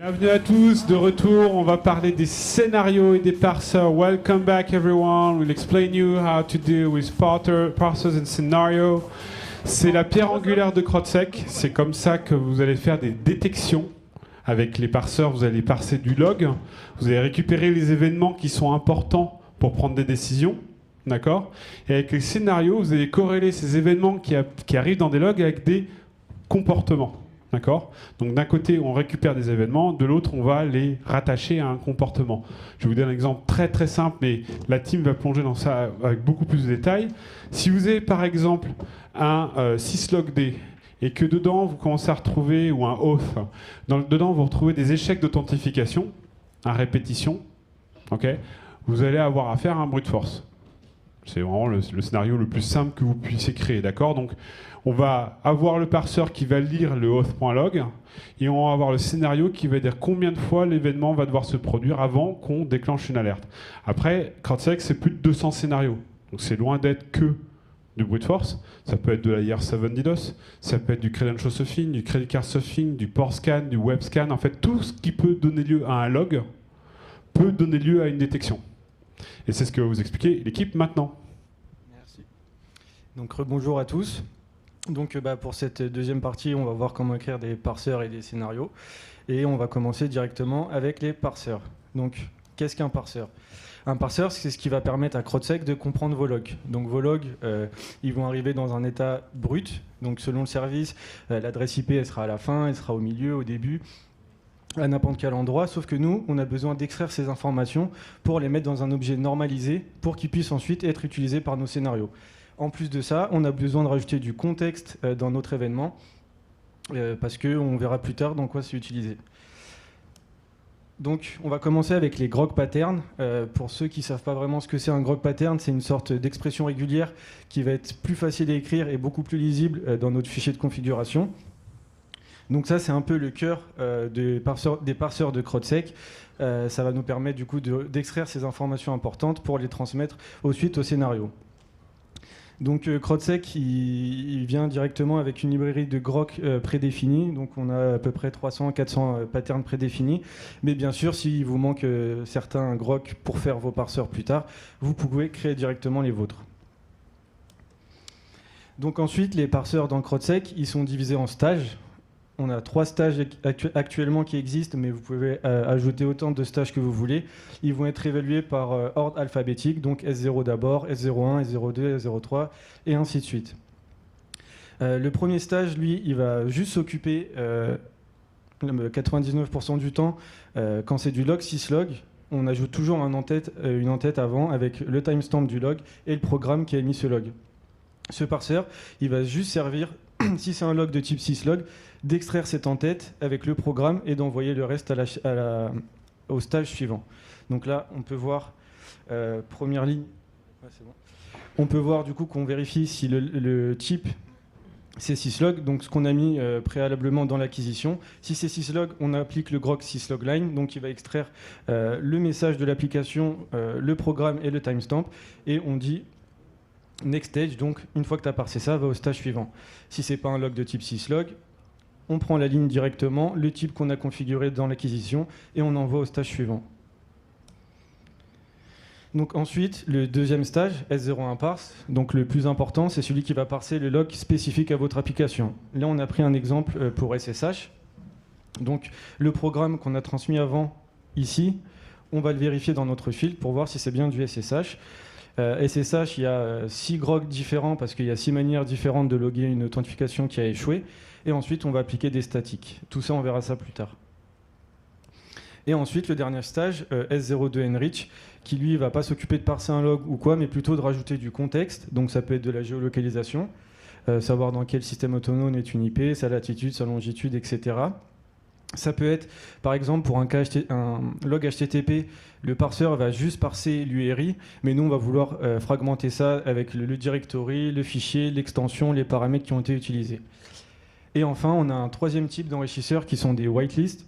Bienvenue à tous, de retour, on va parler des scénarios et des parseurs. Welcome back everyone, we'll explain you how to deal with parsers and scenarios. C'est la pierre angulaire de CrowdSec, c'est comme ça que vous allez faire des détections. Avec les parseurs, vous allez parser du log, vous allez récupérer les événements qui sont importants pour prendre des décisions, d'accord ? Et avec les scénarios, vous allez corréler ces événements qui arrivent dans des logs avec des comportements. D'accord ? Donc d'un côté, on récupère des événements, de l'autre, on va les rattacher à un comportement. Je vais vous donner un exemple très très simple, mais la team va plonger dans ça avec beaucoup plus de détails. Si vous avez par exemple un syslogd et que dedans, vous commencez à retrouver, ou un auth, dedans, vous retrouvez des échecs d'authentification, à répétition, okay, vous allez avoir à faire un brute force. C'est vraiment le scénario le plus simple que vous puissiez créer, d'accord ? Donc, on va avoir le parseur qui va lire le auth.log et on va avoir le scénario qui va dire combien de fois l'événement va devoir se produire avant qu'on déclenche une alerte. Après, CrowdSec, c'est plus de 200 scénarios. Donc, c'est loin d'être que du brute force. Ça peut être de la IR7 DDoS, ça peut être du credential stuffing, du credit card stuffing, du port scan, du web scan. En fait, tout ce qui peut donner lieu à un log peut donner lieu à une détection. Et c'est ce que va vous expliquer l'équipe maintenant. Merci. Donc rebonjour à tous. Donc pour cette deuxième partie, on va voir comment écrire des parseurs et des scénarios. Et on va commencer directement avec les parseurs. Donc qu'est-ce qu'un parseur ? Un parseur, c'est ce qui va permettre à CrowdSec de comprendre vos logs. Donc vos logs, ils vont arriver dans un état brut. Donc selon le service, l'adresse IP, elle sera à la fin, elle sera au milieu, au début, à n'importe quel endroit, sauf que nous, on a besoin d'extraire ces informations pour les mettre dans un objet normalisé pour qu'ils puissent ensuite être utilisés par nos scénarios. En plus de ça, on a besoin de rajouter du contexte dans notre événement parce qu'on verra plus tard dans quoi c'est utilisé. Donc, on va commencer avec les grog patterns. Pour ceux qui ne savent pas vraiment ce que c'est un grog pattern, c'est une sorte d'expression régulière qui va être plus facile à écrire et beaucoup plus lisible dans notre fichier de configuration. Donc ça, c'est un peu le cœur des parseurs de CrowdSec. Ça va nous permettre du coup d'extraire ces informations importantes pour les transmettre ensuite au scénario. Donc CrowdSec, il vient directement avec une librairie de grok prédéfinie. Donc on a à peu près 300-400 patterns prédéfinis. Mais bien sûr, s'il vous manque certains grok pour faire vos parseurs plus tard, vous pouvez créer directement les vôtres. Donc ensuite, les parseurs dans CrowdSec, ils sont divisés en stages. On a 3 stages actuellement qui existent, mais vous pouvez ajouter autant de stages que vous voulez. Ils vont être évalués par ordre alphabétique, donc S0 d'abord, S01, S02, S03, et ainsi de suite. Le premier stage, lui, il va juste s'occuper 99% du temps, quand c'est du log syslog, on ajoute toujours une en-tête avant avec le timestamp du log et le programme qui a émis ce log. Ce parseur, il va juste servir, si c'est un log de type syslog, d'extraire cette en-tête avec le programme et d'envoyer le reste au stage suivant. Donc là, on peut voir, première ligne, ouais, c'est bon. On peut voir du coup qu'on vérifie si le type c'est syslog, donc ce qu'on a mis préalablement dans l'acquisition. Si c'est syslog, on applique le grok syslog line, donc il va extraire le message de l'application, le programme et le timestamp, et on dit next stage, donc une fois que tu as parsé ça, va au stage suivant. Si c'est pas un log de type syslog, on prend la ligne directement, le type qu'on a configuré dans l'acquisition, et on envoie au stage suivant. Donc ensuite, le deuxième stage, S01 parse, donc le plus important, c'est celui qui va parser le log spécifique à votre application. Là, on a pris un exemple pour SSH. Donc le programme qu'on a transmis avant, ici, on va le vérifier dans notre fil pour voir si c'est bien du SSH. SSH, il y a 6 grogs différents parce qu'il y a 6 manières différentes de loguer une authentification qui a échoué. Et ensuite, on va appliquer des statiques. Tout ça, on verra ça plus tard. Et ensuite, le dernier stage, S02 enrich, qui lui va pas s'occuper de parser un log ou quoi, mais plutôt de rajouter du contexte. Donc ça peut être de la géolocalisation, savoir dans quel système autonome est une IP, sa latitude, sa longitude, etc. Ça peut être, par exemple, pour un log HTTP, le parseur va juste parser l'URI, mais nous, on va vouloir fragmenter ça avec le directory, le fichier, l'extension, les paramètres qui ont été utilisés. Et enfin, on a un troisième type d'enrichisseurs qui sont des whitelists,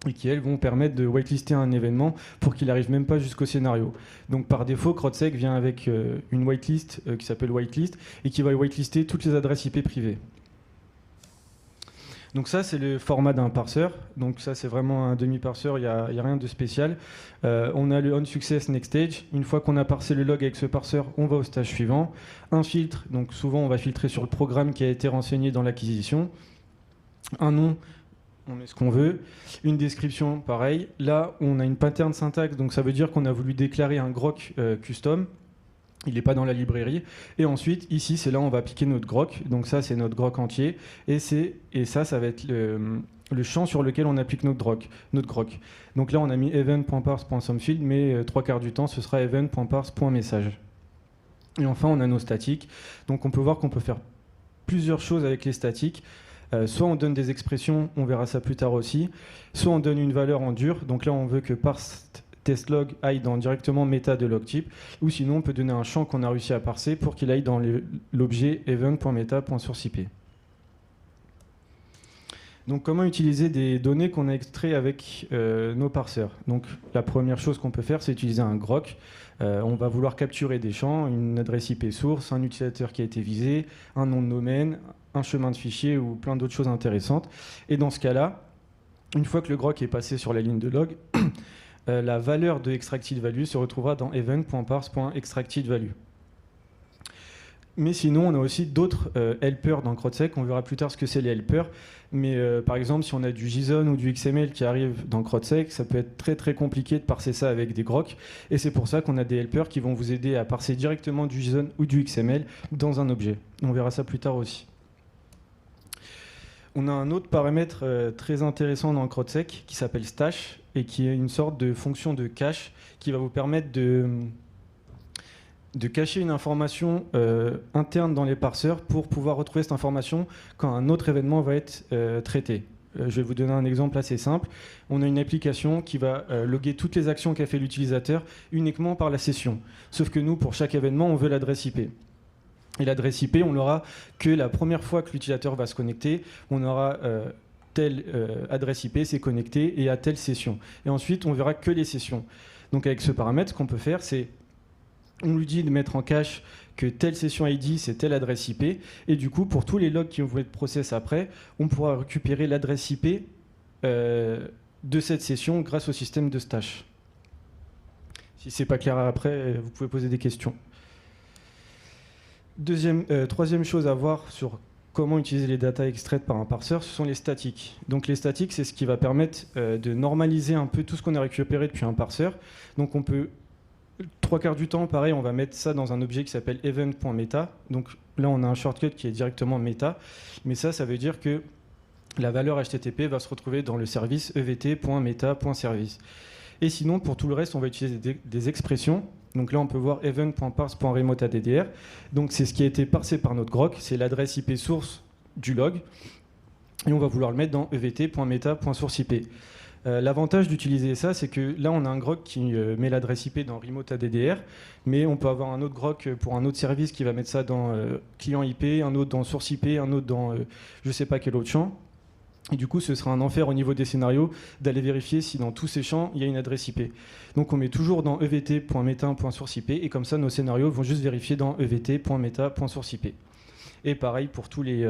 et qui, elles, vont permettre de whitelister un événement pour qu'il n'arrive même pas jusqu'au scénario. Donc, par défaut, CrowdSec vient avec une whitelist qui s'appelle whitelist, et qui va whitelister toutes les adresses IP privées. Donc ça, c'est le format d'un parseur. Donc ça, c'est vraiment un demi-parseur, il n'y a rien de spécial. On a le onSuccess next stage. Une fois qu'on a parsé le log avec ce parseur, on va au stage suivant. Un filtre, donc souvent on va filtrer sur le programme qui a été renseigné dans l'acquisition. Un nom, on met ce qu'on veut. Une description, pareil. Là, on a une pattern syntaxe, donc ça veut dire qu'on a voulu déclarer un grok custom. Il n'est pas dans la librairie. Et ensuite, ici, c'est là où on va appliquer notre grok. Donc ça, c'est notre grok entier. Et ça va être le champ sur lequel on applique notre grok. Donc là, on a mis event.parse.somefield, mais 3/4 du temps, ce sera event.parse.message. Et enfin, on a nos statiques. Donc on peut voir qu'on peut faire plusieurs choses avec les statiques. Soit on donne des expressions, on verra ça plus tard aussi. Soit on donne une valeur en dur. Donc là, on veut que parse testlog aille dans directement méta de log type, ou sinon on peut donner un champ qu'on a réussi à parser pour qu'il aille dans l'objet event.meta.sourceIP. Donc comment utiliser des données qu'on a extraites avec nos parseurs? Donc la première chose qu'on peut faire, c'est utiliser un grok. On va vouloir capturer des champs, une adresse IP source, un utilisateur qui a été visé, un nom de domaine, un chemin de fichier ou plein d'autres choses intéressantes. Et dans ce cas-là, une fois que le grok est passé sur la ligne de log, la valeur de extracted value se retrouvera dans event.parse.extracted-value. Mais sinon, on a aussi d'autres helpers dans CrowdSec. On verra plus tard ce que c'est les helpers. Mais par exemple, si on a du JSON ou du XML qui arrive dans CrowdSec, ça peut être très très compliqué de parser ça avec des groks. Et c'est pour ça qu'on a des helpers qui vont vous aider à parser directement du JSON ou du XML dans un objet. On verra ça plus tard aussi. On a un autre paramètre très intéressant dans CrowdSec qui s'appelle stash et qui est une sorte de fonction de cache qui va vous permettre de cacher une information interne dans les parseurs pour pouvoir retrouver cette information quand un autre événement va être traité. Je vais vous donner un exemple assez simple. On a une application qui va loguer toutes les actions qu'a fait l'utilisateur uniquement par la session. Sauf que nous, pour chaque événement, on veut l'adresse IP. Et l'adresse IP, on l'aura que la première fois que l'utilisateur va se connecter. On aura telle adresse IP, c'est connecté, et à telle session. Et ensuite, on verra que les sessions. Donc avec ce paramètre, ce qu'on peut faire, c'est on lui dit de mettre en cache que telle session ID, c'est telle adresse IP. Et du coup, pour tous les logs qui vont être process après, on pourra récupérer l'adresse IP de cette session grâce au système de stash. Si ce n'est pas clair après, vous pouvez poser des questions. Troisième chose à voir sur comment utiliser les datas extraites par un parseur, ce sont les statiques. Donc les statiques, c'est ce qui va permettre de normaliser un peu tout ce qu'on a récupéré depuis un parseur. Donc on peut, 3/4 du temps, pareil, on va mettre ça dans un objet qui s'appelle event.meta. Donc là, on a un shortcut qui est directement meta. Mais ça veut dire que la valeur HTTP va se retrouver dans le service evt.meta.service. Et sinon, pour tout le reste, on va utiliser des expressions. Donc là, on peut voir event.parse.remoteAddr. Donc c'est ce qui a été parsé par notre grok, c'est l'adresse IP source du log. Et on va vouloir le mettre dans evt.meta.sourceIP. L'avantage d'utiliser ça, c'est que là, on a un grok qui met l'adresse IP dans remoteAddr, mais on peut avoir un autre grok pour un autre service qui va mettre ça dans client IP, un autre dans source IP, un autre dans je ne sais pas quel autre champ. Et du coup, ce sera un enfer au niveau des scénarios d'aller vérifier si dans tous ces champs, il y a une adresse IP. Donc on met toujours dans evt.meta.sourceIP et comme ça, nos scénarios vont juste vérifier dans evt.meta.sourceIP. Et pareil pour tous les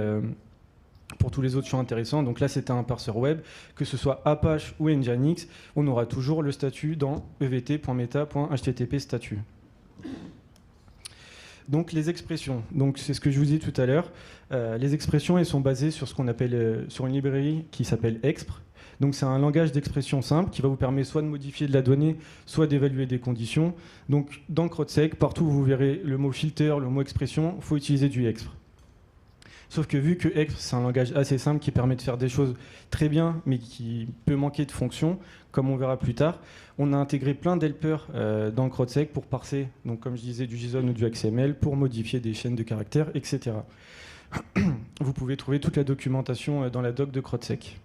autres champs intéressants. Donc là, c'était un parseur web. Que ce soit Apache ou Nginx, on aura toujours le statut dans evt.meta.http statut. Donc les expressions, donc c'est ce que je vous disais tout à l'heure. Les expressions, elles sont basées sur ce qu'on appelle sur une librairie qui s'appelle expr. Donc c'est un langage d'expression simple qui va vous permettre soit de modifier de la donnée, soit d'évaluer des conditions. Donc dans CrowdSec, partout où vous verrez le mot filter, le mot expression, il faut utiliser du expr. Sauf que vu que expr, c'est un langage assez simple qui permet de faire des choses très bien, mais qui peut manquer de fonctions, comme on verra plus tard, on a intégré plein d'helpers dans CrowdSec pour parser, donc comme je disais, du JSON ou du XML, pour modifier des chaînes de caractères, etc. Vous pouvez trouver toute la documentation dans la doc de CrowdSec.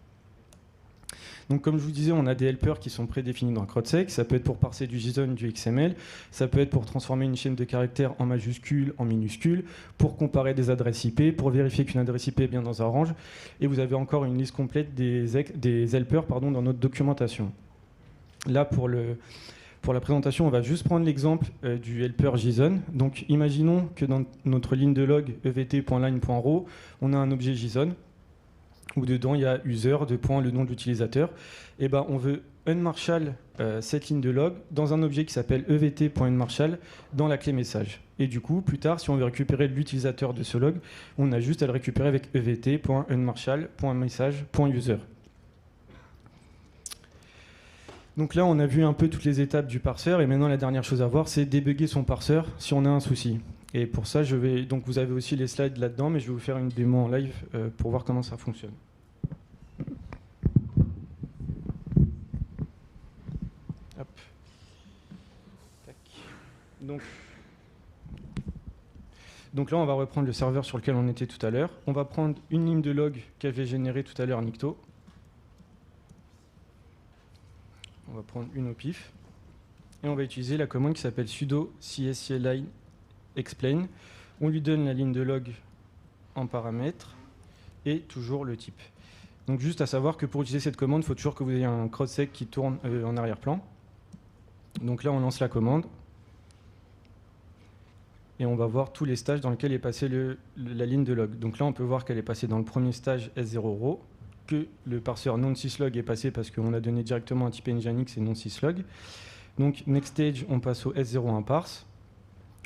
Donc comme je vous disais, on a des helpers qui sont prédéfinis dans CrowdSec. Ça peut être pour parser du JSON, du XML. Ça peut être pour transformer une chaîne de caractères en majuscule, en minuscule, pour comparer des adresses IP, pour vérifier qu'une adresse IP est bien dans un range. Et vous avez encore une liste complète des helpers dans notre documentation. Là, pour la présentation, on va juste prendre l'exemple du helper JSON. Donc imaginons que dans notre ligne de log evt.line.row, on a un objet JSON. où dedans il y a user, le nom de l'utilisateur. Et ben, on veut unmarshal cette ligne de log dans un objet qui s'appelle evt.unmarshal dans la clé message. Et du coup, plus tard, si on veut récupérer l'utilisateur de ce log, on a juste à le récupérer avec evt.unmarshal.message.user. Donc là, on a vu un peu toutes les étapes du parseur, et maintenant la dernière chose à voir, c'est débugger son parseur si on a un souci. Et pour ça, donc vous avez aussi les slides là-dedans, mais je vais vous faire une démo en live pour voir comment ça fonctionne. Hop. Tac. Donc là, on va reprendre le serveur sur lequel on était tout à l'heure. On va prendre une ligne de log qu'avait générée tout à l'heure Nikto. On va prendre une au pif. Et on va utiliser la commande qui s'appelle sudo cscline explain. On lui donne la ligne de log en paramètres et toujours le type. Donc juste à savoir que pour utiliser cette commande, il faut toujours que vous ayez un cross-sec qui tourne en arrière-plan. Donc là, on lance la commande. Et on va voir tous les stages dans lesquels est passée la ligne de log. Donc là, on peut voir qu'elle est passée dans le premier stage S0 row, que le parseur non-syslog est passé parce qu'on a donné directement un type nginx et non-syslog. Donc next stage, on passe au S01 parse.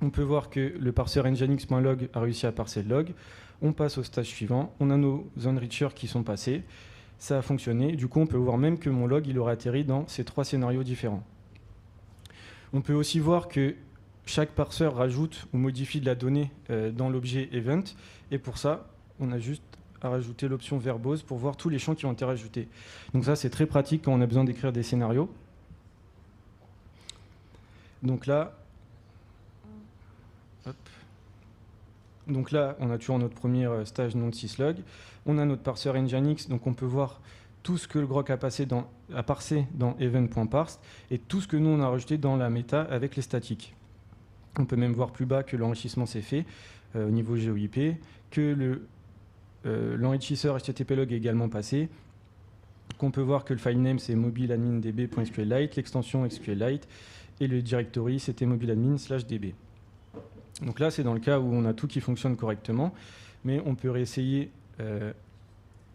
On peut voir que le parseur nginx.log a réussi à parser le log. On passe au stage suivant. On a nos enrichers qui sont passés. Ça a fonctionné. Du coup, on peut voir même que mon log il aurait atterri dans ces 3 scénarios différents. On peut aussi voir que chaque parseur rajoute ou modifie de la donnée dans l'objet event. Et pour ça, on a juste à rajouter l'option verbose pour voir tous les champs qui ont été rajoutés. Donc ça, c'est très pratique quand on a besoin d'écrire des scénarios. Donc là, on a toujours notre premier stage non-syslog. On a notre parseur nginx, donc on peut voir tout ce que le grok a parsé dans event.parse et tout ce que nous on a rajouté dans la méta avec les statiques. On peut même voir plus bas que l'enrichissement s'est fait au niveau GeoIP, que l'enrichisseur HTTP-log est également passé, qu'on peut voir que le file name c'est mobileadmin.db.sqlite, l'extension SQLite et le directory c'était mobileadmin/db. Donc là, c'est dans le cas où on a tout qui fonctionne correctement, mais on peut réessayer,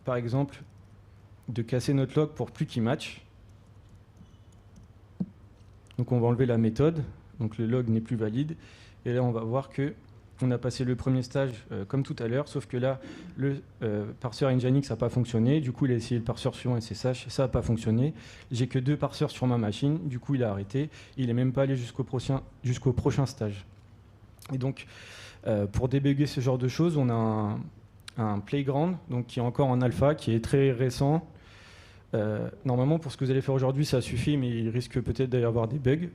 par exemple, de casser notre log pour plus qu'il match. Donc on va enlever la méthode, donc le log n'est plus valide, et là on va voir qu'on a passé le premier stage comme tout à l'heure, sauf que là, le parseur nginx n'a pas fonctionné, du coup il a essayé le parseur suivant SSH, ça n'a pas fonctionné. J'ai que 2 parseurs sur ma machine, du coup il a arrêté, il n'est même pas allé jusqu'au prochain stage. Et donc, pour débugger ce genre de choses, on a un playground donc, qui est encore en alpha, qui est très récent. Normalement, pour ce que vous allez faire aujourd'hui, ça suffit, mais il risque peut-être d'y avoir des bugs.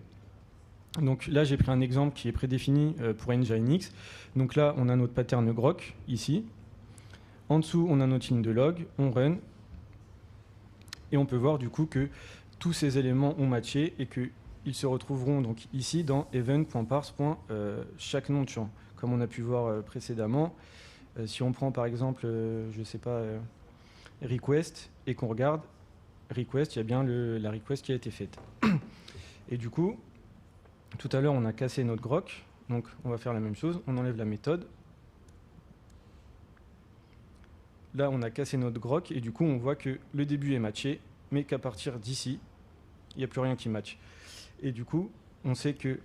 Donc là, j'ai pris un exemple qui est prédéfini pour nginx. Donc là, on a notre pattern grok, ici. En dessous, on a notre ligne de log, on run. Et on peut voir du coup que tous ces éléments ont matché et que ils se retrouveront donc ici dans event.parse. Chaque nom de champ, comme on a pu voir précédemment. Si on prend par exemple, je sais pas, request et qu'on regarde request, il y a bien la request qui a été faite. Et du coup, tout à l'heure on a cassé notre grok, donc on va faire la même chose, on enlève la méthode. Là on a cassé notre grok et du coup on voit que le début est matché, mais qu'à partir d'ici, il n'y a plus rien qui matche. Et du coup, on sait que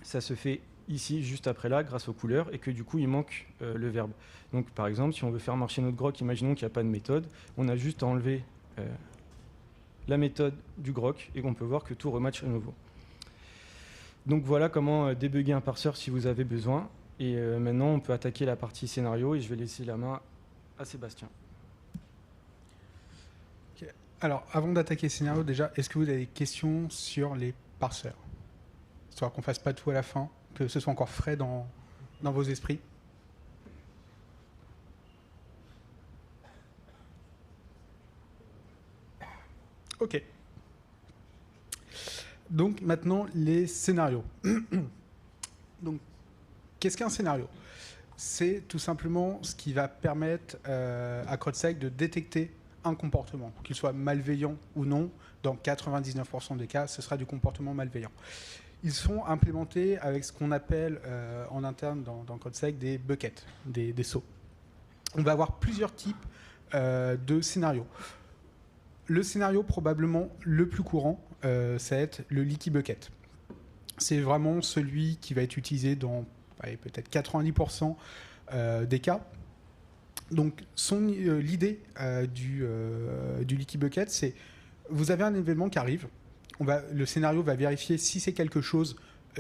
ça se fait ici, juste après là, grâce aux couleurs, et que du coup, il manque le verbe. Donc, par exemple, si on veut faire marcher notre grok, imaginons qu'il n'y a pas de méthode, on a juste à enlever la méthode du grok, et on peut voir que tout rematch à nouveau. Donc voilà comment débugger un parseur si vous avez besoin. Et maintenant, on peut attaquer la partie scénario, et je vais laisser la main à Sébastien. Alors, avant d'attaquer le scénario, déjà, est-ce que vous avez des questions sur les parseurs? Histoire qu'on ne fasse pas tout à la fin, que ce soit encore frais dans vos esprits. Ok. Donc, maintenant, les scénarios. Donc, qu'est-ce qu'un scénario? C'est tout simplement ce qui va permettre à CrowdStrike de détecter un comportement, qu'il soit malveillant ou non. Dans 99% des cas, ce sera du comportement malveillant. Ils sont implémentés avec ce qu'on appelle en interne dans CrowdStrike des buckets, des seaux. On va avoir plusieurs types de scénarios. Le scénario probablement le plus courant, ça va être le leaky bucket. C'est vraiment celui qui va être utilisé dans peut-être 90% des cas. Donc l'idée du leaky bucket, c'est vous avez un événement qui arrive, le scénario va vérifier si c'est quelque chose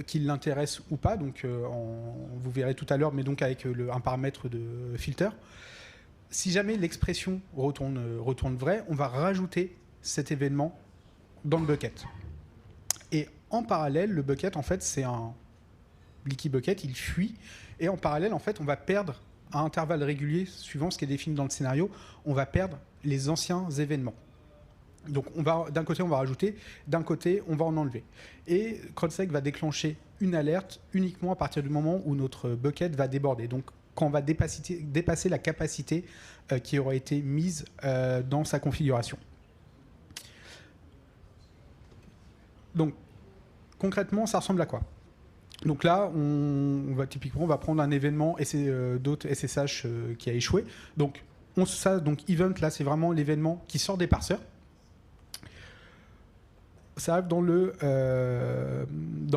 qui l'intéresse ou pas, donc vous verrez tout à l'heure, mais donc avec un paramètre de filter. Si jamais l'expression retourne vrai, on va rajouter cet événement dans le bucket. Et en parallèle, le bucket, en fait, c'est un leaky bucket, il fuit. Et en parallèle, en fait, on va perdre à intervalles réguliers, suivant ce qui est défini dans le scénario, on va perdre les anciens événements. Donc d'un côté, on va rajouter, d'un côté, on va en enlever. Et CrowdStrike va déclencher une alerte uniquement à partir du moment où notre bucket va déborder. Donc quand on va dépasser la capacité qui aurait été mise dans sa configuration. Donc, concrètement, ça ressemble à quoi? Donc là, on va prendre un événement d'autres SSH qui a échoué. Donc, event, là, c'est vraiment l'événement qui sort des parseurs. Ça arrive dans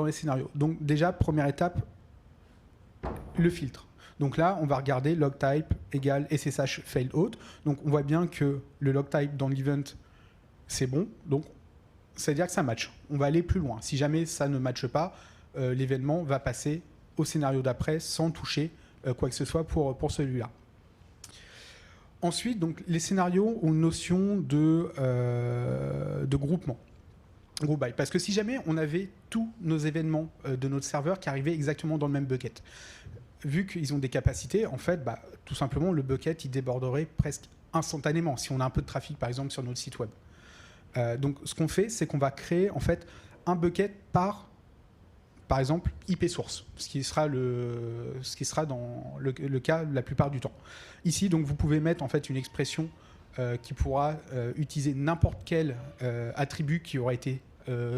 les scénarios. Donc déjà, première étape, le filtre. Donc là, on va regarder log type égale SSH failed auth. Donc on voit bien que le log type dans l'event, c'est bon. Donc ça veut dire que ça match. On va aller plus loin. Si jamais ça ne matche pas, l'événement va passer au scénario d'après sans toucher quoi que ce soit pour celui-là. Ensuite, donc, les scénarios ont une notion de groupement. Group by. Parce que si jamais on avait tous nos événements de notre serveur qui arrivaient exactement dans le même bucket, vu qu'ils ont des capacités, en fait, tout simplement, le bucket, il déborderait presque instantanément si on a un peu de trafic, par exemple, sur notre site web. Donc, ce qu'on fait, c'est qu'on va créer, en fait, un bucket par exemple, IP source, ce qui sera dans le cas la plupart du temps. Ici, donc, vous pouvez mettre, en fait, une expression qui pourra utiliser n'importe quel attribut qui aura été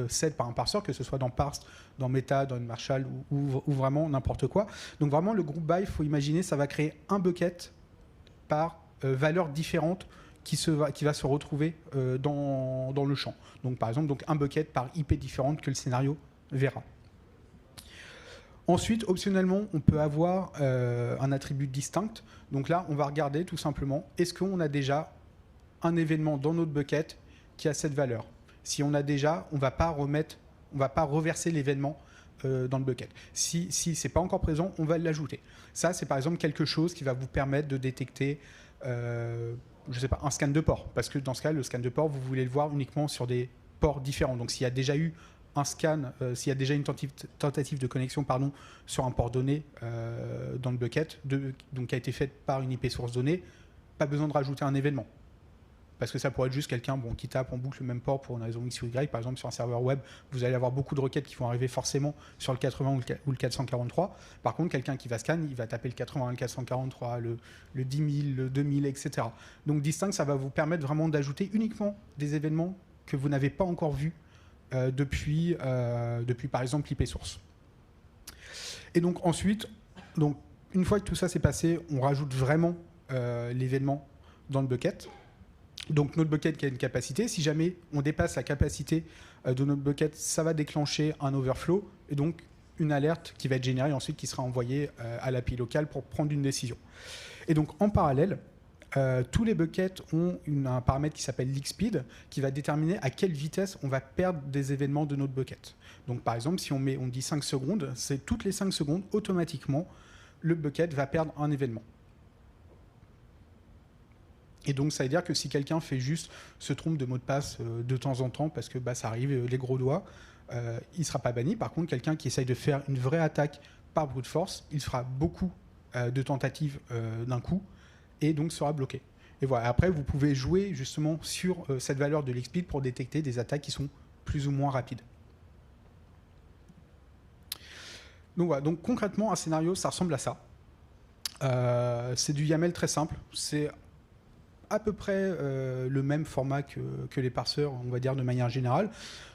set par un parseur, que ce soit dans parse, dans meta, dans Marshall ou vraiment n'importe quoi. Donc vraiment le group by, il faut imaginer, ça va créer un bucket par valeur différente qui va se retrouver dans le champ. Donc par exemple un bucket par IP différente que le scénario verra. Ensuite, optionnellement, on peut avoir un attribut distinct. Donc là, on va regarder tout simplement, est-ce qu'on a déjà un événement dans notre bucket qui a cette valeur? Si on a déjà, on ne va pas reverser l'événement dans le bucket. Si ce n'est pas encore présent, on va l'ajouter. Ça, c'est par exemple quelque chose qui va vous permettre de détecter, je sais pas, un scan de port. Parce que dans ce cas, le scan de port, vous voulez le voir uniquement sur des ports différents. Donc s'il y a déjà eu un scan, s'il y a déjà une tentative de connexion sur un port donné dans le bucket, donc qui a été faite par une IP source donnée, pas besoin de rajouter un événement. Parce que ça pourrait être juste quelqu'un qui tape en boucle le même port pour une raison X ou Y. Par exemple, sur un serveur web, vous allez avoir beaucoup de requêtes qui vont arriver forcément sur le 80 ou le 443. Par contre, quelqu'un qui va scan, il va taper le 80, le 443, le 10 000, le 2000, etc. Donc, Distinct, ça va vous permettre vraiment d'ajouter uniquement des événements que vous n'avez pas encore vus depuis, par exemple, l'IP source. Et donc, ensuite, une fois que tout ça s'est passé, on rajoute vraiment l'événement dans le bucket. Donc notre bucket qui a une capacité, si jamais on dépasse la capacité de notre bucket, ça va déclencher un overflow et donc une alerte qui va être générée ensuite qui sera envoyée à l'API locale pour prendre une décision. Et donc en parallèle, tous les buckets ont un paramètre qui s'appelle leak speed qui va déterminer à quelle vitesse on va perdre des événements de notre bucket. Donc par exemple, si on dit 5 secondes, c'est toutes les 5 secondes, automatiquement, le bucket va perdre un événement. Et donc, ça veut dire que si quelqu'un se trompe de mot de passe de temps en temps, parce que ça arrive les gros doigts, il ne sera pas banni. Par contre, quelqu'un qui essaye de faire une vraie attaque par brute force, il fera beaucoup de tentatives d'un coup et donc sera bloqué. Et voilà. Après, vous pouvez jouer justement sur cette valeur de l'exploit pour détecter des attaques qui sont plus ou moins rapides. Donc voilà. Donc concrètement, un scénario, ça ressemble à ça. C'est du YAML très simple. C'est à peu près le même format que les parseurs, on va dire de manière générale.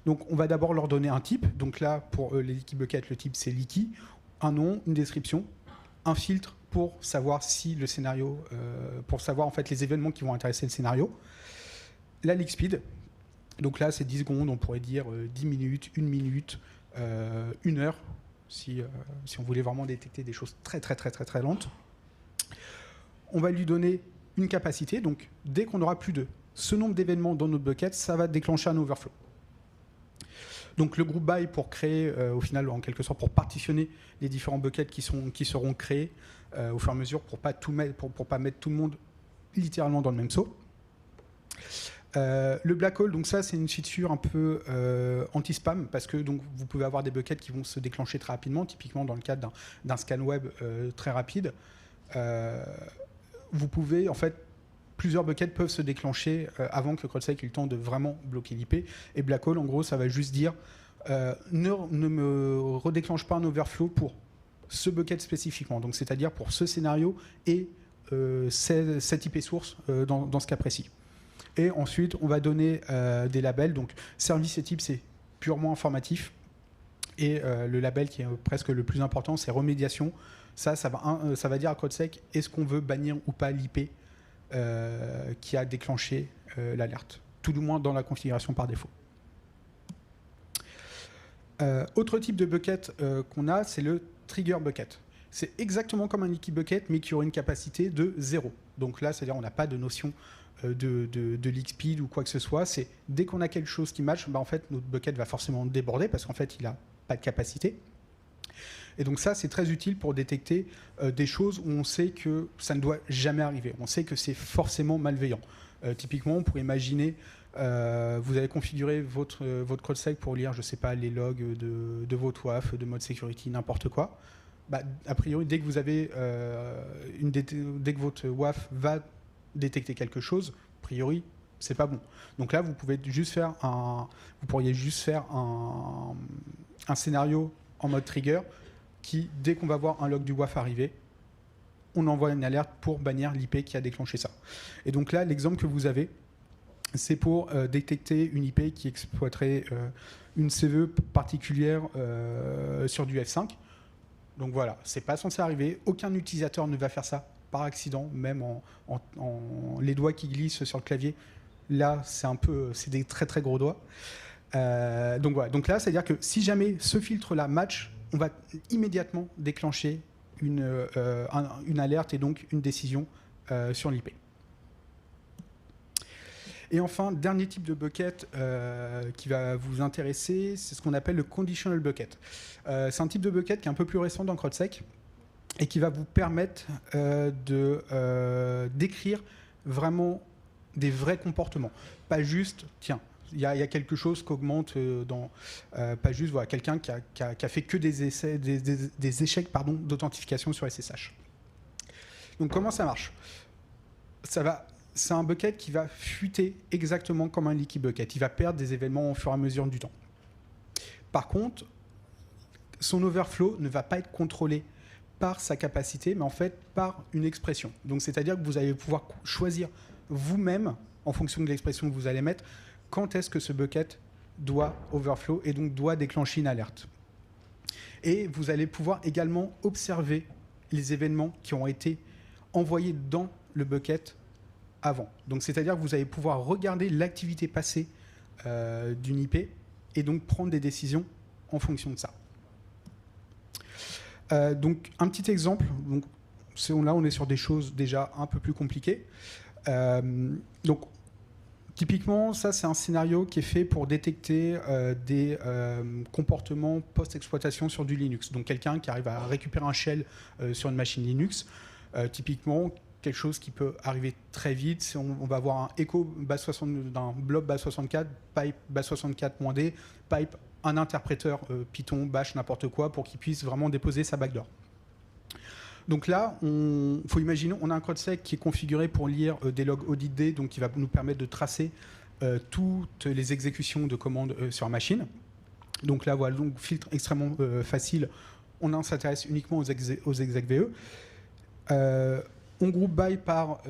Donc on va d'abord leur donner un type. Donc là, pour les leaky buckets, le type c'est leaky, un nom, une description, un filtre pour savoir si le scénario, pour savoir en fait les événements qui vont intéresser le scénario. La leak speed, donc là c'est 10 secondes, on pourrait dire 10 minutes, 1 minute, 1 heure, si on voulait vraiment détecter des choses très très très très très lentes. On va lui donner une capacité, donc dès qu'on aura plus de ce nombre d'événements dans notre bucket, ça va déclencher un overflow. Donc le group by pour créer, au final, en quelque sorte, pour partitionner les différents buckets qui seront créés au fur et à mesure pour pas tout mettre, pour pas mettre tout le monde littéralement dans le même seau. Le black hole, donc ça c'est une feature un peu anti-spam parce que donc vous pouvez avoir des buckets qui vont se déclencher très rapidement, typiquement dans le cadre d'un scan web très rapide. Vous pouvez en fait plusieurs buckets peuvent se déclencher avant que CrowdStrike ait le temps de vraiment bloquer l'IP. Et black hole, en gros, ça va juste dire ne me redéclenche pas un overflow pour ce bucket spécifiquement. Donc, c'est-à-dire pour ce scénario et cette IP source dans ce cas précis. Et ensuite, on va donner des labels. Donc, service et type, c'est purement informatif. Et le label qui est presque le plus important, c'est remédiation. Ça va dire à CrowdStrike est-ce qu'on veut bannir ou pas l'IP qui a déclenché l'alerte, tout du moins dans la configuration par défaut. Autre type de bucket qu'on a, c'est le trigger bucket. C'est exactement comme un leaky bucket, mais qui aura une capacité de 0. Donc là, c'est-à-dire on n'a pas de notion de leak speed ou quoi que ce soit. C'est dès qu'on a quelque chose qui match, en fait, notre bucket va forcément déborder parce qu'en fait, il n'a pas de capacité. Et donc ça, c'est très utile pour détecter des choses où on sait que ça ne doit jamais arriver. On sait que c'est forcément malveillant. Typiquement, on pourrait imaginer, vous avez configuré votre CrowdStrike pour lire, je ne sais pas, les logs de votre WAF, de mode security, n'importe quoi. A priori, dès que vous avez dès que votre WAF va détecter quelque chose, a priori, c'est pas bon. Donc là, vous pourriez juste faire un scénario en mode trigger qui, dès qu'on va voir un log du WAF arriver, on envoie une alerte pour bannir l'IP qui a déclenché ça. Et donc là, l'exemple que vous avez, c'est pour détecter une IP qui exploiterait une CVE particulière sur du F5. Donc voilà, c'est pas censé arriver. Aucun utilisateur ne va faire ça par accident, même en les doigts qui glissent sur le clavier. Là, c'est des très très gros doigts. Donc voilà. Donc là, c'est-à-dire que si jamais ce filtre-là match, on va immédiatement déclencher une alerte et donc une décision sur l'IP. Et enfin, dernier type de bucket qui va vous intéresser, c'est ce qu'on appelle le conditional bucket. C'est un type de bucket qui est un peu plus récent dans CrowdStrike et qui va vous permettre de décrire vraiment des vrais comportements. Pas juste, tiens, il y a quelque chose qui augmente pas juste voilà, quelqu'un qui a fait que des échecs d'authentification sur SSH. Donc comment ça marche ? C'est un bucket qui va fuiter exactement comme un leaky bucket. Il va perdre des événements au fur et à mesure du temps. Par contre, son overflow ne va pas être contrôlé par sa capacité, mais en fait par une expression. Donc c'est-à-dire que vous allez pouvoir choisir vous-même, en fonction de l'expression que vous allez mettre, quand est-ce que ce bucket doit overflow et donc doit déclencher une alerte. Et vous allez pouvoir également observer les événements qui ont été envoyés dans le bucket avant. Donc c'est-à-dire que vous allez pouvoir regarder l'activité passée d'une IP et donc prendre des décisions en fonction de ça. Donc un petit exemple, donc, là on est sur des choses déjà un peu plus compliquées. Donc typiquement, ça, c'est un scénario qui est fait pour détecter des comportements post-exploitation sur du Linux. Donc, quelqu'un qui arrive à récupérer un shell sur une machine Linux. Typiquement, quelque chose qui peut arriver très vite, c'est on va avoir un echo d'un blob base64, pipe base64-d, pipe un interpréteur Python, Bash, n'importe quoi, pour qu'il puisse vraiment déposer sa backdoor. Donc là, faut imaginer, on a un CrowdStrike qui est configuré pour lire des logs audit-d, donc qui va nous permettre de tracer toutes les exécutions de commandes sur la machine. Donc là, voilà, donc filtre extrêmement facile. On s'intéresse uniquement aux exec-VE. On groupe by par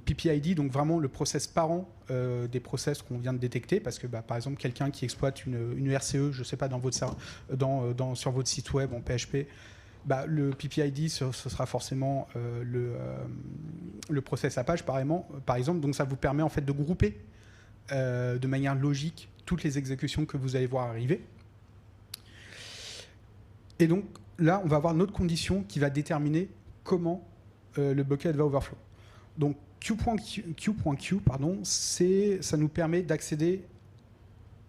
PPID, donc vraiment le process parent des process qu'on vient de détecter, parce que par exemple quelqu'un qui exploite une RCE, je ne sais pas, sur votre site web en PHP, Le PPID, ce sera forcément le process à page, par exemple. Donc ça vous permet en fait de grouper de manière logique toutes les exécutions que vous allez voir arriver. Et donc là, on va avoir notre condition qui va déterminer comment le bucket va overflow. Donc Q.Q, pardon, ça nous permet d'accéder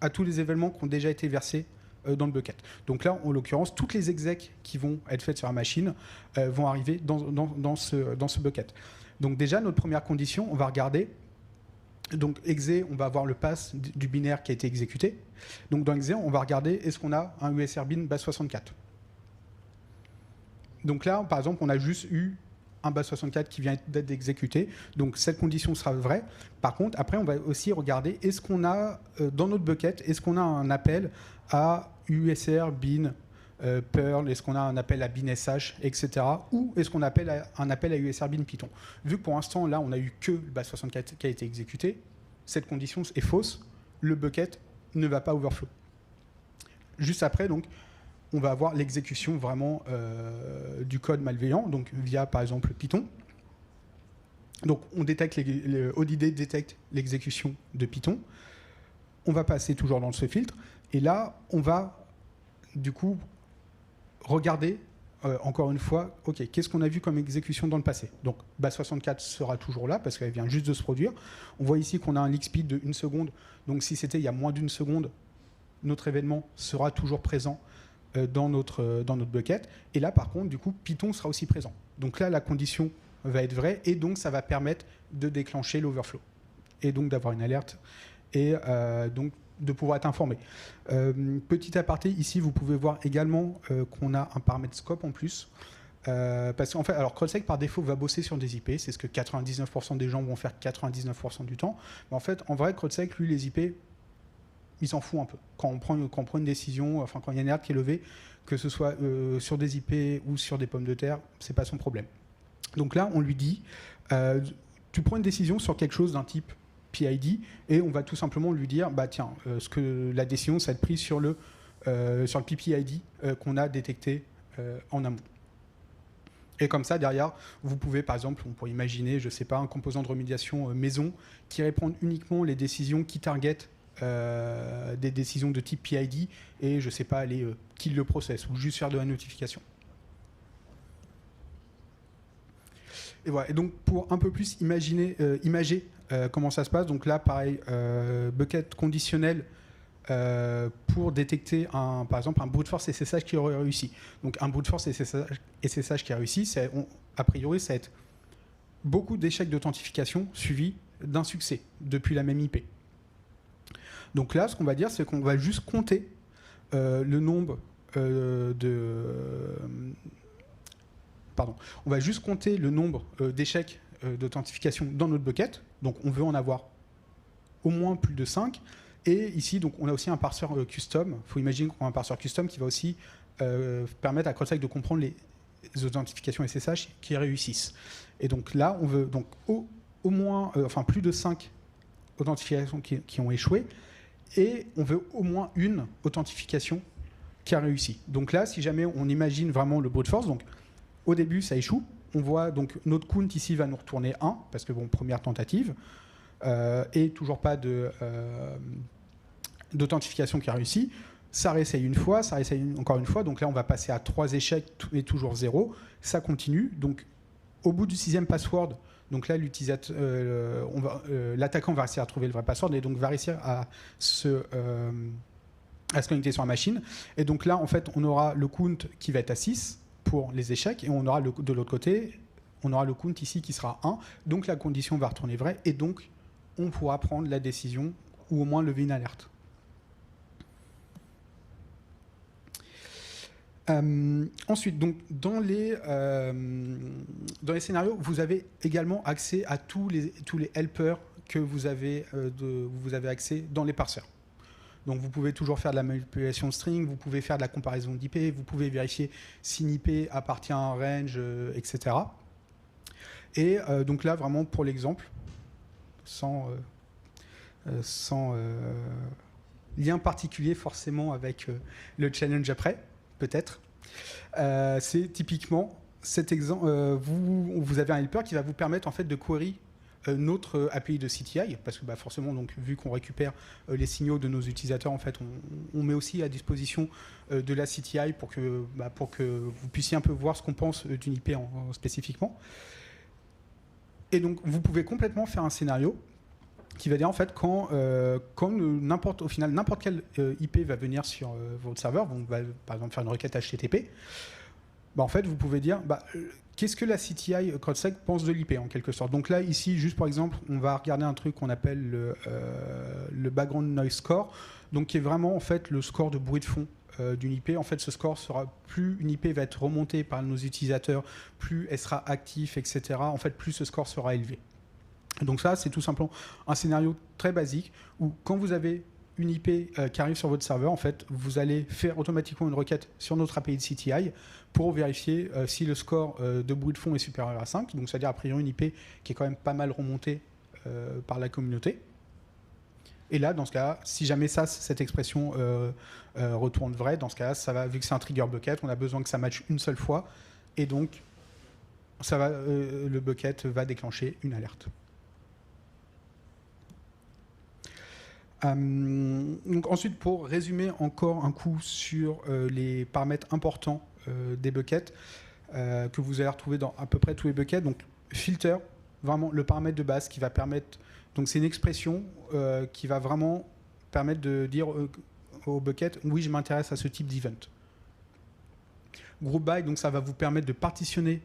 à tous les événements qui ont déjà été versés dans le bucket. Donc là, en l'occurrence, toutes les execs qui vont être faites sur la machine vont arriver dans ce bucket. Donc déjà, notre première condition, on va regarder. Donc exe, on va avoir le pass du binaire qui a été exécuté. Donc dans exe, on va regarder est-ce qu'on a un USR bin base 64. Donc là, par exemple, on a juste eu un base 64 qui vient d'être exécuté. Donc cette condition sera vraie. Par contre, après, on va aussi regarder est-ce qu'on a, dans notre bucket, est-ce qu'on a un appel à USR bin Perl, est-ce qu'on a un appel à bin SH, etc. Ou est-ce qu'on a un appel à USR bin Python. Vu que pour l'instant, là, on n'a eu que le base 64 qui a été exécuté, cette condition est fausse. Le bucket ne va pas overflow. Juste après, donc, on va avoir l'exécution vraiment du code malveillant, donc via par exemple Python. Donc on détecte ODD détecte l'exécution de Python. On va passer toujours dans ce filtre, et là on va du coup regarder encore une fois, ok, qu'est-ce qu'on a vu comme exécution dans le passé. Donc base 64 sera toujours là parce qu'elle vient juste de se produire. On voit ici qu'on a un leak speed de 1 seconde, donc si c'était il y a moins d'1 seconde, notre événement sera toujours présent dans notre bucket. Et là, par contre, du coup, Python sera aussi présent. Donc là, la condition va être vraie, et donc ça va permettre de déclencher l'overflow. Et donc d'avoir une alerte, et donc de pouvoir être informé. Petit aparté, ici, vous pouvez voir également qu'on a un paramètre scope en plus. Parce qu'en fait, alors CrowdStrike par défaut va bosser sur des IP, c'est ce que 99% des gens vont faire 99% du temps. Mais en fait, en vrai, CrowdStrike, lui, les IP, il s'en fout un peu. Quand on prend une décision, enfin quand il y a une alerte qui est levée, que ce soit sur des IP ou sur des pommes de terre, c'est pas son problème. Donc là, on lui dit, tu prends une décision sur quelque chose d'un type PID, et on va tout simplement lui dire, bah tiens, la décision, ça va être prise sur le PPID qu'on a détecté en amont. Et comme ça, derrière, vous pouvez, par exemple, on pourrait imaginer, je sais pas, un composant de remédiation maison qui répond uniquement les décisions qui targetent des décisions de type PID, et je sais pas, aller kill le process ou juste faire de la notification. Et voilà. Et donc pour un peu plus imager comment ça se passe, donc là pareil, bucket conditionnel pour détecter par exemple un brute force SSH qui aurait réussi. Donc un brute force SSH qui a réussi, a priori ça va être beaucoup d'échecs d'authentification suivis d'un succès depuis la même IP. Donc là, ce qu'on va dire, c'est qu'on va juste compter le nombre on va juste compter le nombre d'échecs d'authentification dans notre bucket. Donc on veut en avoir au moins plus de 5. Et ici, donc, on a aussi un parseur custom. Il faut imaginer qu'on a un parseur custom qui va aussi permettre à CrowdStrike de comprendre les authentifications SSH qui réussissent. Et donc là, on veut donc au moins, plus de 5 authentifications qui ont échoué. Et on veut au moins une authentification qui a réussi. Donc là, si jamais on imagine vraiment le brute force, donc au début, ça échoue. On voit donc notre count ici va nous retourner 1, parce que bon, première tentative, et toujours pas d'authentification qui a réussi. Ça réessaye une fois, ça réessaye encore une fois. Donc là, on va passer à 3 échecs et toujours 0. Ça continue. Donc au bout du 6e password, donc là, l'attaquant va réussir à trouver le vrai password et donc va réussir à se connecter sur la machine. Et donc là, en fait, on aura le count qui va être à 6 pour les échecs, et on aura de l'autre côté, on aura le count ici qui sera 1. Donc la condition va retourner vraie, et donc on pourra prendre la décision ou au moins lever une alerte. Ensuite, donc, dans les scénarios, vous avez également accès à tous les helpers que vous avez accès dans les parseurs. Donc vous pouvez toujours faire de la manipulation de string, vous pouvez faire de la comparaison d'IP, vous pouvez vérifier si une IP appartient à un range, etc. Et donc là, vraiment pour l'exemple, sans lien particulier forcément avec le challenge après, peut-être. C'est typiquement cet exemple. Vous avez un helper qui va vous permettre en fait de query notre API de CTI, parce que forcément, donc, vu qu'on récupère les signaux de nos utilisateurs, en fait, on met aussi à disposition de la CTI pour que vous puissiez un peu voir ce qu'on pense d'une IP spécifiquement. Et donc, vous pouvez complètement faire un scénario qui va dire en fait quand au final n'importe quel IP va venir sur votre serveur, donc va par exemple faire une requête HTTP, en fait vous pouvez dire qu'est-ce que la CTI CrowdStrike pense de l'IP en quelque sorte. Donc là ici juste par exemple on va regarder un truc qu'on appelle le background noise score, donc qui est vraiment en fait le score de bruit de fond d'une IP. En fait ce score sera, plus une IP va être remontée par nos utilisateurs, plus elle sera active, etc. En fait plus ce score sera élevé. Donc ça, c'est tout simplement un scénario très basique où quand vous avez une IP qui arrive sur votre serveur, en fait, vous allez faire automatiquement une requête sur notre API de CTI pour vérifier si le score de bruit de fond est supérieur à 5. Donc c'est-à-dire a priori une IP qui est quand même pas mal remontée par la communauté. Et là, dans ce cas, si jamais cette expression retourne vraie, dans ce cas, ça va, vu que c'est un trigger bucket, on a besoin que ça matche une seule fois, et donc le bucket va déclencher une alerte. Donc ensuite, pour résumer encore un coup sur les paramètres importants des buckets que vous allez retrouver dans à peu près tous les buckets. Donc filter, vraiment le paramètre de base qui va permettre, donc c'est une expression qui va vraiment permettre de dire au bucket oui je m'intéresse à ce type d'event. Group by, donc ça va vous permettre de partitionner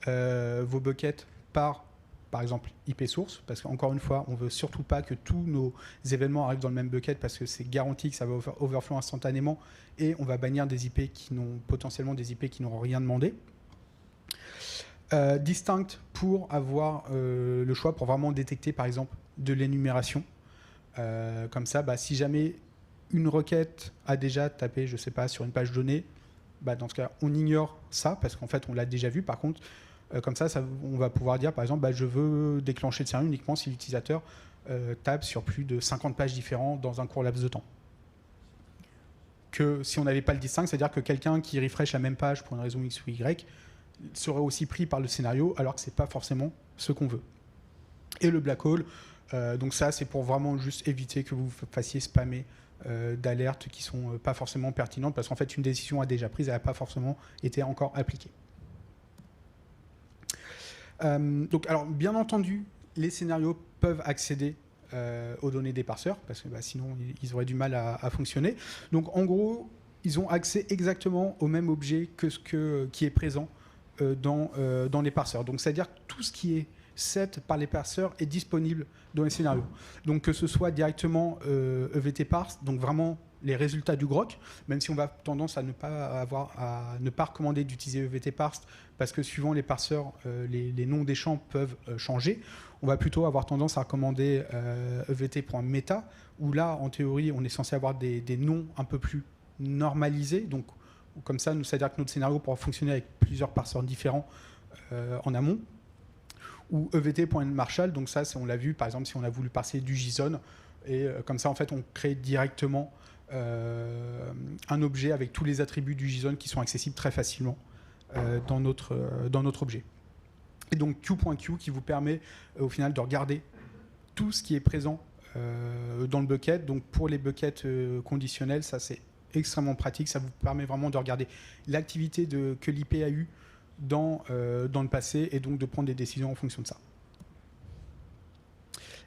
vos buckets par exemple IP source, parce qu'encore une fois, on ne veut surtout pas que tous nos événements arrivent dans le même bucket, parce que c'est garanti que ça va overflow instantanément, et on va bannir des IP potentiellement des IP qui n'auront rien demandé. Distinct pour avoir le choix, pour vraiment détecter par exemple de l'énumération. Comme ça, si jamais une requête a déjà tapé, je ne sais pas, sur une page donnée, dans ce cas, on ignore ça, parce qu'en fait, on l'a déjà vu. Par contre, comme ça, on va pouvoir dire, par exemple, je veux déclencher le scénario uniquement si l'utilisateur tape sur plus de 50 pages différentes dans un court laps de temps. Que si on n'avait pas le distinct, c'est-à-dire que quelqu'un qui refresh la même page pour une raison X ou Y serait aussi pris par le scénario, alors que ce n'est pas forcément ce qu'on veut. Et le black hole, donc ça, c'est pour vraiment juste éviter que vous fassiez spammer d'alertes qui ne sont pas forcément pertinentes, parce qu'en fait, une décision a déjà prise, elle n'a pas forcément été encore appliquée. Donc, alors, bien entendu, les scénarios peuvent accéder aux données des parseurs, parce que sinon, ils auraient du mal à fonctionner. Donc, en gros, ils ont accès exactement au même objet que qui est présent dans les parseurs. Donc, c'est-à-dire que tout ce qui est set par les parseurs est disponible dans les scénarios. Donc, que ce soit directement EVT parse, donc vraiment les résultats du grok, même si on va tendance à ne pas recommander d'utiliser EVT parse, parce que suivant les parseurs, les noms des champs peuvent changer. On va plutôt avoir tendance à recommander EVT.meta, où là, en théorie, on est censé avoir des noms un peu plus normalisés. Donc, comme ça, c'est-à-dire que notre scénario pourra fonctionner avec plusieurs parseurs différents en amont. Ou EVT.Marshall, donc ça, on l'a vu, par exemple, si on a voulu parser du JSON, et comme ça, en fait, on crée directement un objet avec tous les attributs du JSON qui sont accessibles très facilement dans notre objet. Et donc Q.Q qui vous permet au final de regarder tout ce qui est présent dans le bucket. Donc pour les buckets conditionnels, ça c'est extrêmement pratique. Ça vous permet vraiment de regarder l'activité que l'IP a eue dans le passé, et donc de prendre des décisions en fonction de ça.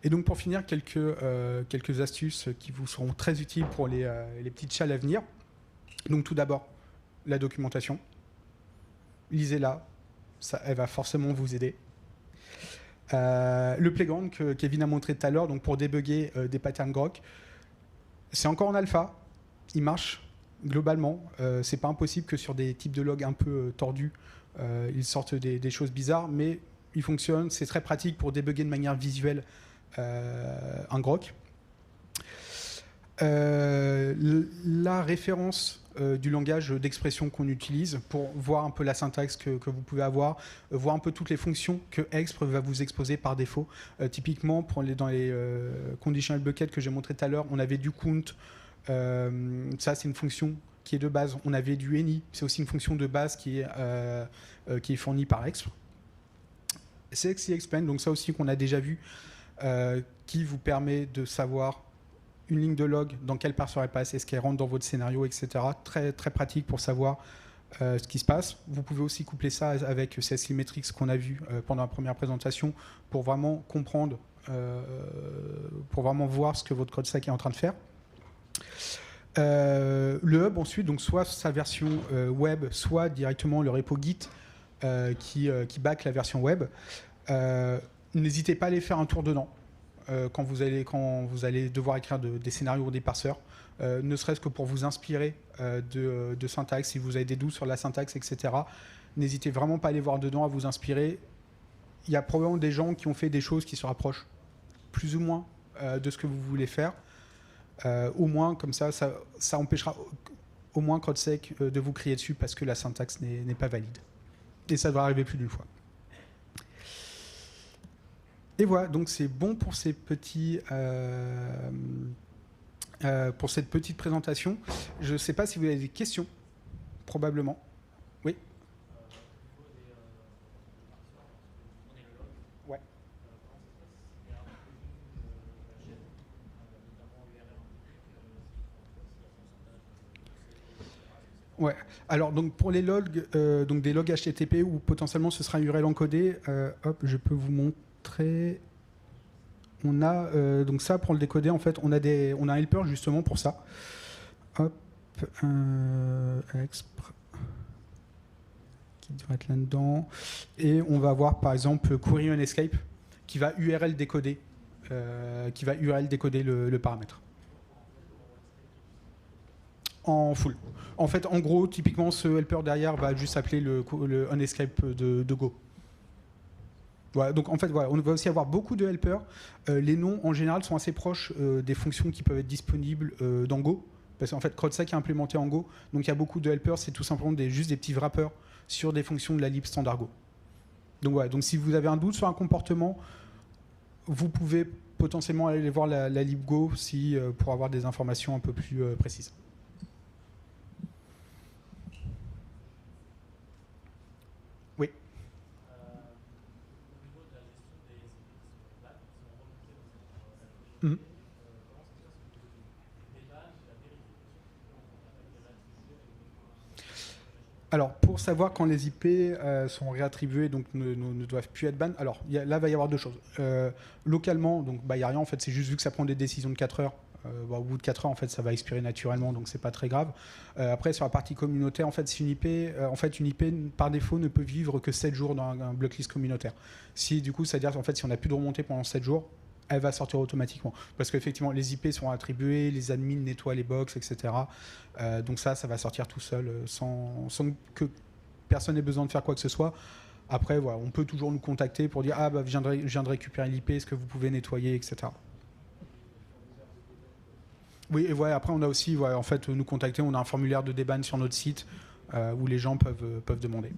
Et donc pour finir, quelques astuces qui vous seront très utiles pour les petites chals à venir. Donc tout d'abord, la documentation. Lisez-la, elle va forcément vous aider. Le playground que Kevin a montré tout à l'heure, donc pour débugger des patterns grok, c'est encore en alpha, il marche globalement. C'est pas impossible que sur des types de logs un peu tordus, ils sortent des choses bizarres, mais il fonctionne, c'est très pratique pour débugger de manière visuelle un grok. La référence du langage d'expression qu'on utilise pour voir un peu la syntaxe que vous pouvez avoir, voir un peu toutes les fonctions que Exp va vous exposer par défaut. Typiquement, dans les conditional buckets que j'ai montré tout à l'heure, on avait du count. Ça, c'est une fonction qui est de base. On avait du any, c'est aussi une fonction de base qui est fournie par Exp. CXC Expand, donc ça aussi qu'on a déjà vu, qui vous permet de savoir une ligne de log, dans quelle parseur elle passe, est-ce qu'elle rentre dans votre scénario, etc. Très, très pratique pour savoir ce qui se passe. Vous pouvez aussi coupler ça avec CSC Metrics qu'on a vu pendant la première présentation pour vraiment comprendre, pour vraiment voir ce que votre code stack est en train de faire. Le hub ensuite, donc soit sa version web, soit directement le repo Git qui back la version web. N'hésitez pas à aller faire un tour dedans quand vous allez devoir écrire des scénarios ou des parseurs, ne serait-ce que pour vous inspirer de syntaxe, si vous avez des doutes sur la syntaxe, etc. N'hésitez vraiment pas à aller voir dedans, à vous inspirer. Il y a probablement des gens qui ont fait des choses qui se rapprochent plus ou moins de ce que vous voulez faire. Au moins, comme ça empêchera au moins CodeSec de vous crier dessus parce que la syntaxe n'est pas valide. Et ça doit arriver plus d'une fois. Et voilà, donc c'est bon pour ces petits, pour cette petite présentation. Je ne sais pas si vous avez des questions, probablement. Oui. Ouais. Ouais. Alors donc pour les logs, donc des logs HTTP ou potentiellement ce sera URL encodé. Hop, je peux vous montrer. On a donc ça pour le décoder en fait, on a un helper justement pour ça. Hop, qui devrait être là-dedans. Et on va avoir par exemple query on escape qui va URL décoder, le paramètre. En full. En fait, en gros, typiquement, ce helper derrière va juste appeler le onEscape de Go. Voilà, donc en fait, voilà, on va aussi avoir beaucoup de helpers. Les noms, en général, sont assez proches des fonctions qui peuvent être disponibles dans Go. Parce qu'en fait, CodeSec est implémenté en Go. Donc il y a beaucoup de helpers, c'est tout simplement juste des petits wrappers sur des fonctions de la lib standard Go. Donc voilà, donc si vous avez un doute sur un comportement, vous pouvez potentiellement aller voir la lib Go pour avoir des informations un peu plus précises. Oui. Alors, pour savoir quand les IP sont réattribués, donc ne doivent plus être ban, alors là, il va y avoir deux choses. Localement, donc il n'y a rien, en fait, c'est juste vu que ça prend des décisions de 4 heures. Au bout de 4 heures, en fait, ça va expirer naturellement, donc c'est pas très grave. Après, sur la partie communautaire, en fait, si une IP, par défaut, ne peut vivre que 7 jours dans un blocklist communautaire. Du coup, c'est-à-dire qu'en fait, si on n'a plus de remontée pendant 7 jours, elle va sortir automatiquement. Parce qu'effectivement, les IP sont attribués, les admins nettoient les box, etc. Donc ça va sortir tout seul, sans que personne n'ait besoin de faire quoi que ce soit. Après, voilà, on peut toujours nous contacter pour dire « Ah, bah, je viens de récupérer l'IP, est-ce que vous pouvez nettoyer, etc. » Oui, et voilà, après, on a aussi, voilà, en fait, nous contacter, on a un formulaire de déban sur notre site où les gens peuvent demander.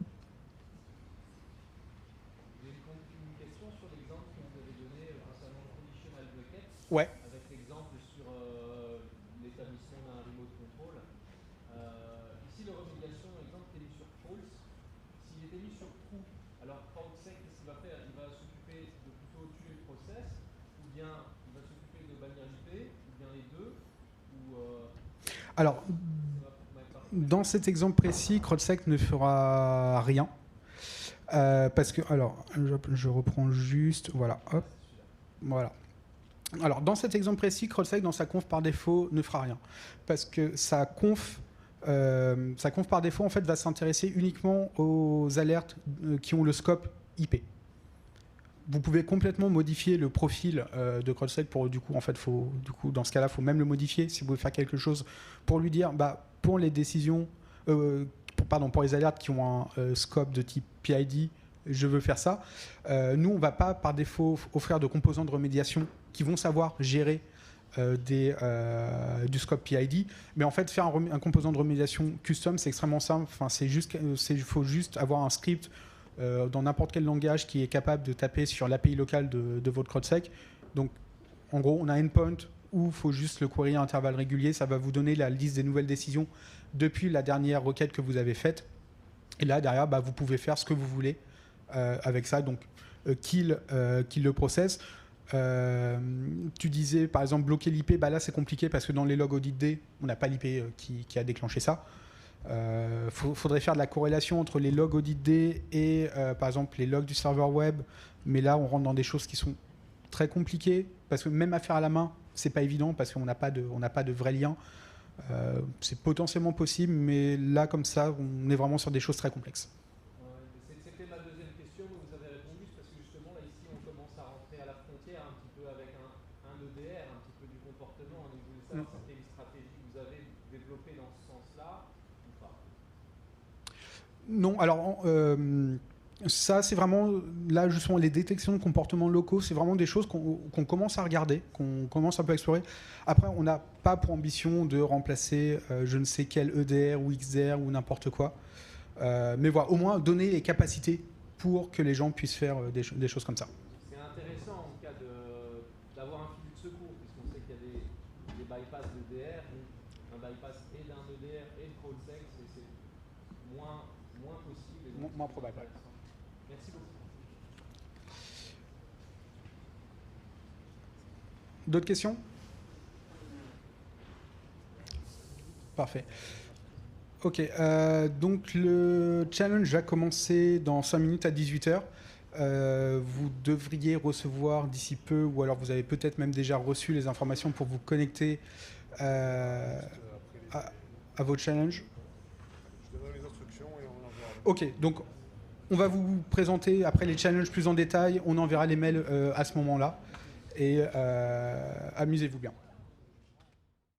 Ouais. Avec l'exemple sur l'établissement d'un remote control. Ici, la remédiation, l'exemple est mis sur false. S'il était mis sur true, alors CrowdSec, qu'est-ce qu'il va faire? Il va s'occuper de plutôt tuer le process, ou bien il va s'occuper de bannir l'IP, ou bien les deux, Alors, dans cet exemple précis, CrowdSec ne fera rien. Parce que, alors, je reprends juste, voilà, hop, voilà. Alors, dans cet exemple précis, CrowdSec, dans sa conf par défaut, ne fera rien. Parce que sa conf par défaut, en fait, va s'intéresser uniquement aux alertes qui ont le scope IP. Vous pouvez complètement modifier le profil de CrowdSec pour, du coup, en fait, dans ce cas-là, il faut même le modifier si vous voulez faire quelque chose pour lui dire, bah, pour les décisions, pour les alertes qui ont un scope de type PID, je veux faire ça. Nous, on ne va pas, par défaut, offrir de composants de remédiation qui vont savoir gérer du scope PID. Mais en fait, faire un composant de remédiation custom, c'est extrêmement simple. Enfin, il faut juste avoir un script dans n'importe quel langage qui est capable de taper sur l'API locale de votre CrowdSec. Donc, en gros, on a endpoint, où il faut juste le query à intervalles réguliers. Ça va vous donner la liste des nouvelles décisions depuis la dernière requête que vous avez faite. Et là, derrière, vous pouvez faire ce que vous voulez avec ça. Donc, kill le process. Tu disais, par exemple, bloquer l'IP. Là, c'est compliqué parce que dans les logs audit-D, on n'a pas l'IP qui a déclenché ça. Faudrait faire de la corrélation entre les logs audit-D et, par exemple, les logs du serveur web. Mais là, on rentre dans des choses qui sont très compliquées parce que même à faire à la main, c'est pas évident parce qu'on n'a pas de vrai lien. C'est potentiellement possible, mais là, comme ça, on est vraiment sur des choses très complexes. C'était ma deuxième question, mais vous avez répondu, parce que justement, là, ici, on commence à rentrer à la frontière un petit peu avec un EDR, un petit peu du comportement. Donc, je voulais savoir si c'était une stratégie que vous avez développée dans ce sens-là ou pas. Non, alors... ça, c'est vraiment, là justement, les détections de comportements locaux, c'est vraiment des choses qu'on commence à regarder, qu'on commence un peu à explorer. Après, on n'a pas pour ambition de remplacer je ne sais quel EDR ou XDR ou n'importe quoi. Mais voilà, au moins donner les capacités pour que les gens puissent faire des choses comme ça. C'est intéressant en cas d'avoir un filet de secours, puisqu'on sait qu'il y a des bypass d'EDR, un bypass et d'un EDR et de CrowdSec, c'est moins possible. Et donc moins probable. Merci beaucoup. D'autres questions? Parfait. Ok, donc le challenge va commencer dans 5 minutes à 18h. Vous devriez recevoir d'ici peu, ou alors vous avez peut-être même déjà reçu les informations pour vous connecter à vos challenges. Je donnerai les instructions et on enverra. Ok, donc on va vous présenter après les challenges plus en détail. On enverra les mails à ce moment-là. Et amusez-vous bien.